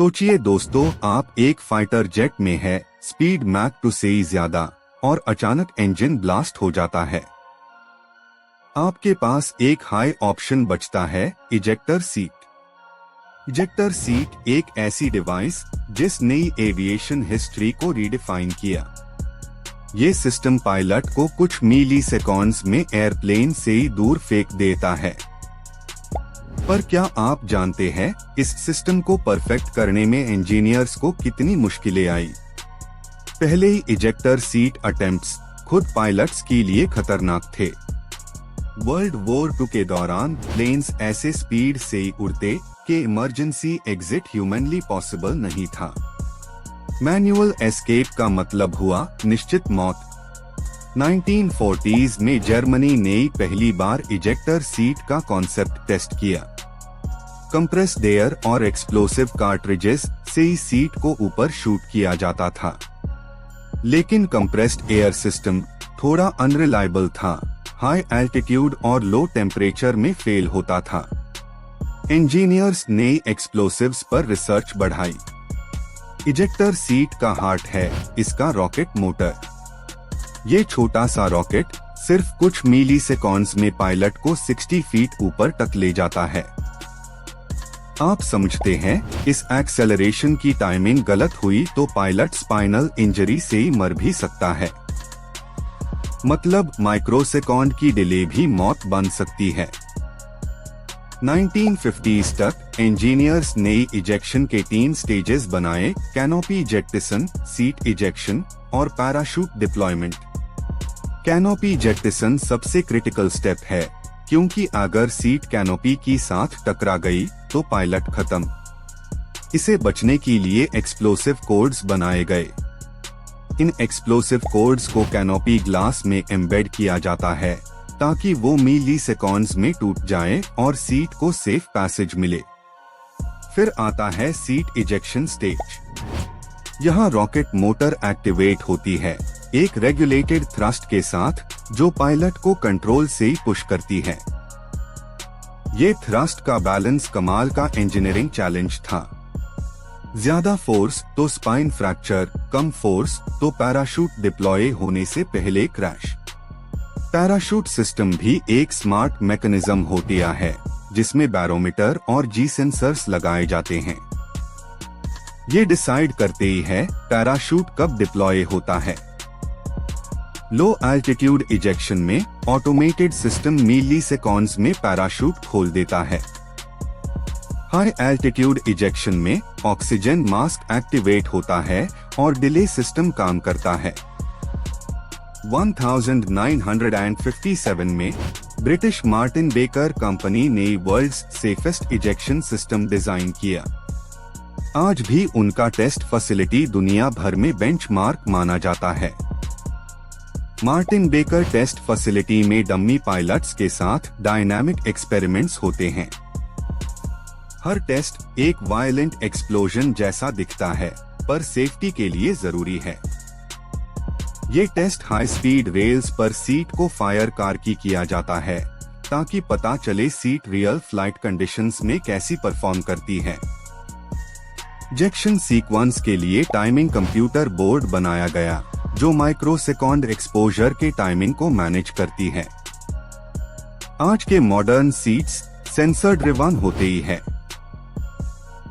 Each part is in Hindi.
सोचिए दोस्तों, आप एक फाइटर जेट में है, स्पीड मैक 2 से ज्यादा, और अचानक इंजन ब्लास्ट हो जाता है। आपके पास एक हाई ऑप्शन बचता है, इजेक्टर सीट। इजेक्टर सीट एक ऐसी डिवाइस जिसने एविएशन हिस्ट्री को रीडिफाइन किया। ये सिस्टम पायलट को कुछ मिली सेकंड्स में एयरप्लेन से ही दूर फेंक देता है। पर क्या आप जानते हैं, इस सिस्टम को परफेक्ट करने में इंजीनियर्स को कितनी मुश्किलें आई। पहले ही इजेक्टर सीट अटेम्प्ट्स खुद पायलट्स के लिए खतरनाक थे। वर्ल्ड वॉर 2 के दौरान प्लेन्स ऐसे स्पीड से उड़ते कि इमरजेंसी एग्जिट ह्यूमनली पॉसिबल नहीं था। मैनुअल एस्केप का मतलब हुआ निश्चित मौत। 1940s में जर्मनी ने पहली बार इजेक्टर सीट का कॉन्सेप्ट टेस्ट किया। कंप्रेस्ड एयर और एक्सप्लोसिव कार्ट्रिजेस से ही सीट को ऊपर शूट किया जाता था, लेकिन कंप्रेस्ड एयर सिस्टम थोड़ा अनरिलायबल था, हाई एल्टीट्यूड और लो टेम्परेचर में फेल होता था। इंजीनियर्स ने एक्सप्लोसिव्स पर रिसर्च बढ़ाई। इजेक्टर सीट का हार्ट है इसका रॉकेट मोटर। ये छोटा सा रॉकेट सिर्फ कुछ मिली सेकंड्स में पायलट को 60 फीट ऊपर तक ले जाता है। आप समझते हैं, इस एक्सेलरेशन की टाइमिंग गलत हुई तो पायलट स्पाइनल इंजरी से ही मर भी सकता है। मतलब माइक्रोसेकंड की डिले भी मौत बन सकती है। 1950s तक इंजीनियर्स ने इजेक्शन के 3 स्टेजेस बनाए, कैनोपी जेट्टिसन, सीट इजेक्शन और पैराशूट डिप्लॉयमेंट। कैनोपी जेट्टिसन सबसे क्रिटिकल स्टेप है, क्योंकि अगर सीट कैनोपी की साथ टकरा गई तो पायलट खत्म। इसे बचने के लिए एक्सप्लोसिव कोड्स बनाए गए। इन एक्सप्लोसिव कोड्स को कैनोपी ग्लास में एम्बेड किया जाता है ताकि वो मिली सेकंड्स में टूट जाए और सीट को सेफ पैसेज मिले। फिर आता है सीट इजेक्शन स्टेज। यहाँ रॉकेट मोटर एक्टिवेट होती है, एक रेगुलेटेड थ्रस्ट के साथ जो पायलट को कंट्रोल से ही पुश करती है। ये थ्रस्ट का बैलेंस कमाल का इंजीनियरिंग चैलेंज था। ज्यादा फोर्स तो स्पाइन फ्रैक्चर, कम फोर्स तो पैराशूट डिप्लॉय होने से पहले क्रैश। पैराशूट सिस्टम भी एक स्मार्ट मैकेनिज्म होता है जिसमें बैरोमीटर और जी सेंसर्स लगाए जाते हैं। ये डिसाइड करते ही है पैराशूट कब डिप्लॉय होता है। लो एल्टीट्यूड इजेक्शन में ऑटोमेटेड सिस्टम मिली सेकंड्स में पैराशूट खोल देता है। हाई एल्टीट्यूड इजेक्शन में ऑक्सीजन मास्क एक्टिवेट होता है और डिले सिस्टम काम करता है। 1957 में ब्रिटिश मार्टिन बेकर कंपनी ने world's safest ejection system design किया। आज भी उनका टेस्ट फैसिलिटी दुनिया भर में बेंचमार्क माना जाता है। मार्टिन बेकर टेस्ट फैसिलिटी में डम्मी पायलट्स के साथ डायनामिक एक्सपेरिमेंट्स होते हैं। हर टेस्ट एक वायलेंट एक्सप्लोजन जैसा दिखता है, पर सेफ्टी के लिए जरूरी है। ये टेस्ट हाई स्पीड रेल्स पर सीट को फायर कार की किया जाता है ताकि पता चले सीट रियल फ्लाइट कंडीशंस में कैसी परफॉर्म करती है। इजेक्शन सीक्वेंस के लिए टाइमिंग कंप्यूटर बोर्ड बनाया गया जो माइक्रोसेकंड एक्सपोजर के टाइमिंग को मैनेज करती है। आज के मॉडर्न सीट्स सेंसर ड्रिवन होते ही है।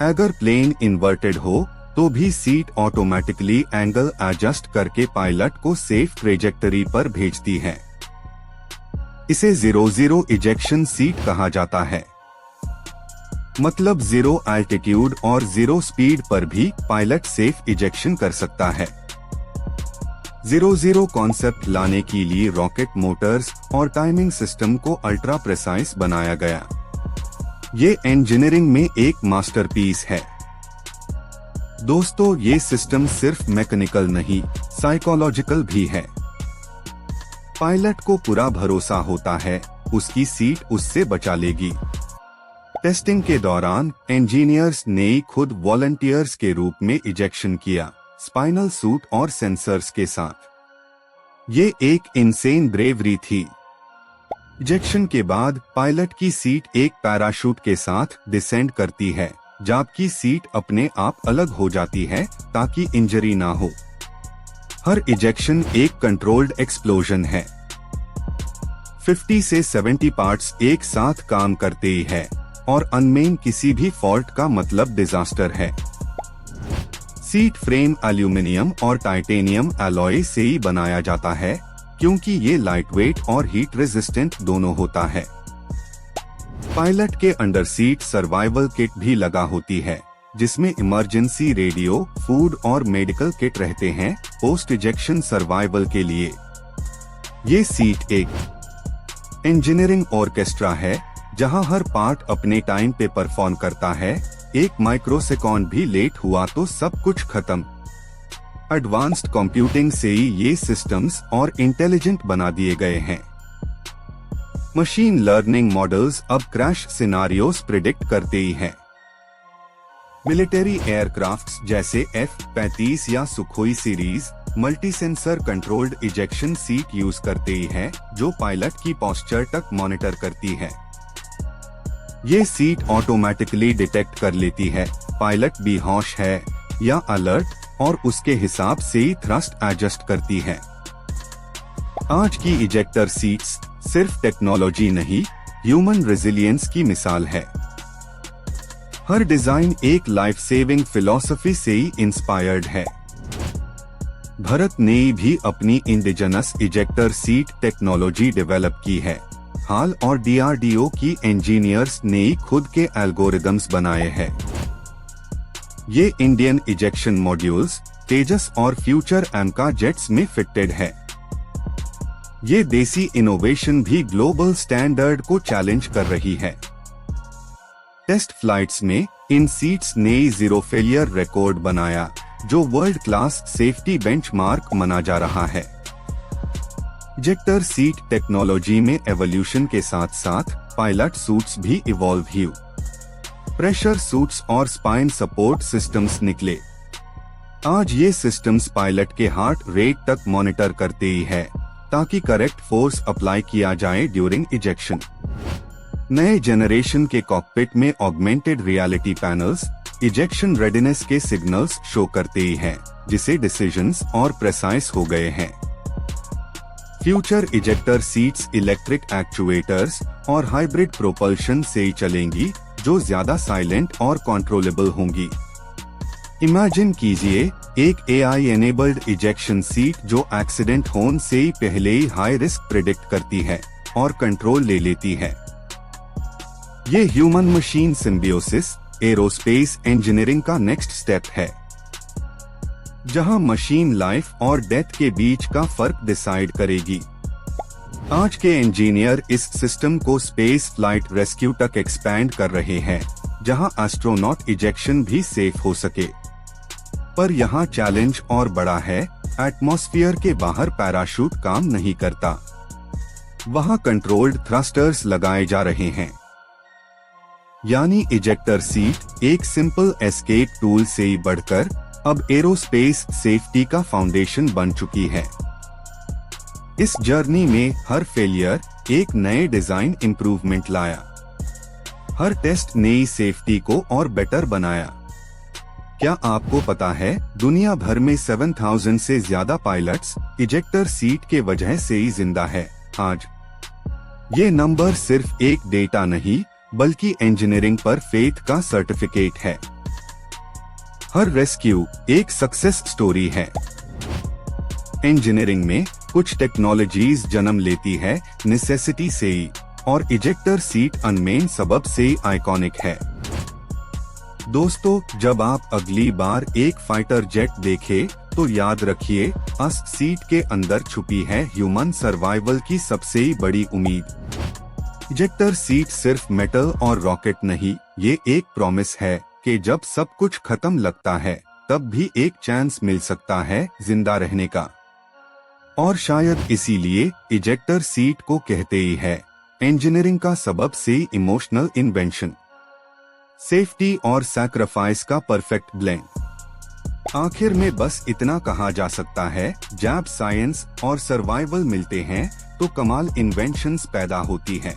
अगर प्लेन इन्वर्टेड हो तो भी सीट ऑटोमेटिकली एंगल एडजस्ट करके पायलट को सेफ ट्रेजेक्टरी पर भेजती है। इसे 0-0 इजेक्शन सीट कहा जाता है। मतलब 0 एल्टीट्यूड और 0 स्पीड पर भी पायलट सेफ इजेक्शन कर सकता है। 0-0 कॉन्सेप्ट लाने के लिए रॉकेट मोटर्स और टाइमिंग सिस्टम को अल्ट्रा प्रिसाइज बनाया गया। ये इंजीनियरिंग में एक मास्टरपीस है। दोस्तों, ये सिस्टम सिर्फ मैकेनिकल नहीं, साइकोलॉजिकल भी है। पायलट को पूरा भरोसा होता है उसकी सीट उससे बचा लेगी। टेस्टिंग के दौरान इंजीनियर्स ने खुद वॉलंटियर्स के रूप में इजेक्शन किया, स्पाइनल सूट और सेंसर्स के साथ। ये एक इनसेन ब्रेवरी थी। इजेक्शन के बाद पायलट की सीट एक पैराशूट के साथ डिसेंड करती है जबकि सीट अपने आप अलग हो जाती है ताकि इंजरी ना हो। हर इजेक्शन एक कंट्रोल्ड एक्सप्लोजन है। 50 से 70 पार्ट्स एक साथ काम करते ही है और अनमेन किसी भी फॉल्ट का मतलब डिजास्टर है। सीट फ्रेम एल्यूमिनियम और टाइटेनियम एलॉय से ही बनाया जाता है क्योंकि ये लाइटवेट और हीट रेजिस्टेंट दोनों होता है। पायलट के अंडर सीट सर्वाइवल किट भी लगा होती है जिसमें इमरजेंसी रेडियो, फूड और मेडिकल किट रहते हैं पोस्ट इजेक्शन सर्वाइवल के लिए। ये सीट एक इंजीनियरिंग ऑर्केस्ट्रा है जहां हर पार्ट अपने टाइम पे परफॉर्म करता है। एक माइक्रोसेकंड भी लेट हुआ तो सब कुछ खत्म। एडवांस्ड कंप्यूटिंग से ही ये सिस्टम्स और इंटेलिजेंट बना दिए गए हैं। मशीन लर्निंग मॉडल्स अब क्रैश सिनारियोस प्रिडिक्ट करते ही हैं। मिलिट्री एयरक्राफ्ट्स जैसे F-35 या Sukhoi series multi sensor controlled ejection seat use करते ही है जो पायलट की पोस्चर तक मॉनिटर करती है। ये सीट ऑटोमेटिकली डिटेक्ट कर लेती है पायलट बेहोश है या अलर्ट और उसके हिसाब से ही थ्रस्ट एडजस्ट करती है। आज की इजेक्टर सीट्स सिर्फ टेक्नोलॉजी नहीं, ह्यूमन रेजिलियंस की मिसाल है। हर डिजाइन एक लाइफ सेविंग फिलॉसफी से ही इंस्पायर्ड है। भारत ने भी अपनी indigenous ejector seat technology develop की है। हाल और DRDO की इंजीनियर्स ने खुद के एल्गोरिदम्स बनाए हैं। ये इंडियन इजेक्शन मॉड्यूल्स तेजस और फ्यूचर एमका जेट्स में फिटेड है। ये देसी इनोवेशन भी ग्लोबल स्टैंडर्ड को चैलेंज कर रही है। टेस्ट फ्लाइट्स में इन सीट्स ने जीरो फेलियर रिकॉर्ड बनाया जो वर्ल्ड क्लास सेफ्टी बेंचमार्क माना जा रहा है। इजेक्टर सीट टेक्नोलॉजी में एवोल्यूशन के साथ साथ पायलट सूट्स भी इवॉल्व हुए। प्रेशर सूट्स और स्पाइन सपोर्ट सिस्टम्स निकले। आज ये सिस्टम्स पायलट के हार्ट रेट तक मॉनिटर करते ही है ताकि करेक्ट फोर्स अप्लाई किया जाए ड्यूरिंग इजेक्शन। नए जनरेशन के कॉकपिट में augmented reality panels ejection readiness के सिग्नल्स शो करते ही हैं जिसे डिसीजंस और प्रेसाइज हो गए हैं। Future ejector seats electric actuators और हाइब्रिड प्रोपल्शन से ही चलेंगी जो ज्यादा साइलेंट और कंट्रोलेबल होंगी। इमेजिन कीजिए एक AI एनेबल्ड इजेक्शन सीट जो एक्सीडेंट होने से ही पहले ही हाई रिस्क प्रिडिक्ट करती है और कंट्रोल ले लेती है। ये human machine symbiosis aerospace engineering का नेक्स्ट स्टेप है जहां मशीन लाइफ और डेथ के बीच का फर्क डिसाइड करेगी। आज के इंजीनियर इस सिस्टम को स्पेस फ्लाइट रेस्क्यू तक एक्सपैंड कर रहे हैं जहां एस्ट्रोनॉट इजेक्शन भी सेफ हो सके। पर यहाँ चैलेंज और बड़ा है, एटमॉस्फेयर के बाहर पैराशूट काम नहीं करता। वहाँ कंट्रोल्ड थ्रस्टर्स लगाए जा रहे हैं। यानी इजेक्टर सीट एक सिंपल एस्केप टूल से ही बढ़कर अब एरोस्पेस सेफ्टी का फाउंडेशन बन चुकी है। इस जर्नी में हर फेलियर एक नए डिजाइन इंप्रूवमेंट लाया। हर टेस्ट नई सेफ्टी को और बेटर बनाया। क्या आपको पता है दुनिया भर में 7000 से ज्यादा पायलट्स इजेक्टर सीट के वजह से ही जिंदा है आज। ये नंबर सिर्फ एक डेटा नहीं बल्कि इंजीनियरिंग पर फेथ का सर्टिफिकेट है। हर रेस्क्यू एक सक्सेस स्टोरी है। इंजीनियरिंग में कुछ टेक्नोलॉजीज जन्म लेती है नेसेसिटी से ही और इजेक्टर सीट अनमेन सबब से ही आइकॉनिक है। दोस्तों, जब आप अगली बार एक फाइटर जेट देखें तो याद रखिए इस सीट के अंदर छुपी है ह्यूमन सर्वाइवल की सबसे ही बड़ी उम्मीद। इजेक्टर सीट सिर्फ मेटल और रॉकेट नहीं, ये एक प्रॉमिस है कि जब सब कुछ खत्म लगता है तब भी एक चांस मिल सकता है जिंदा रहने का। और शायद इसीलिए इजेक्टर सीट को कहते ही है इंजीनियरिंग का सबब से इमोशनल इन्वेंशन, सेफ्टी और सैक्रिफाइस का परफेक्ट ब्लेंड। आखिर में बस इतना कहा जा सकता है, जब साइंस और सर्वाइवल मिलते हैं तो कमाल इन्वेंशंस पैदा होती है।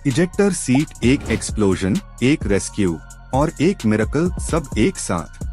इजेक्टर सीट एक एक्सप्लोजन, एक रेस्क्यू और एक मिरेकल सब एक साथ।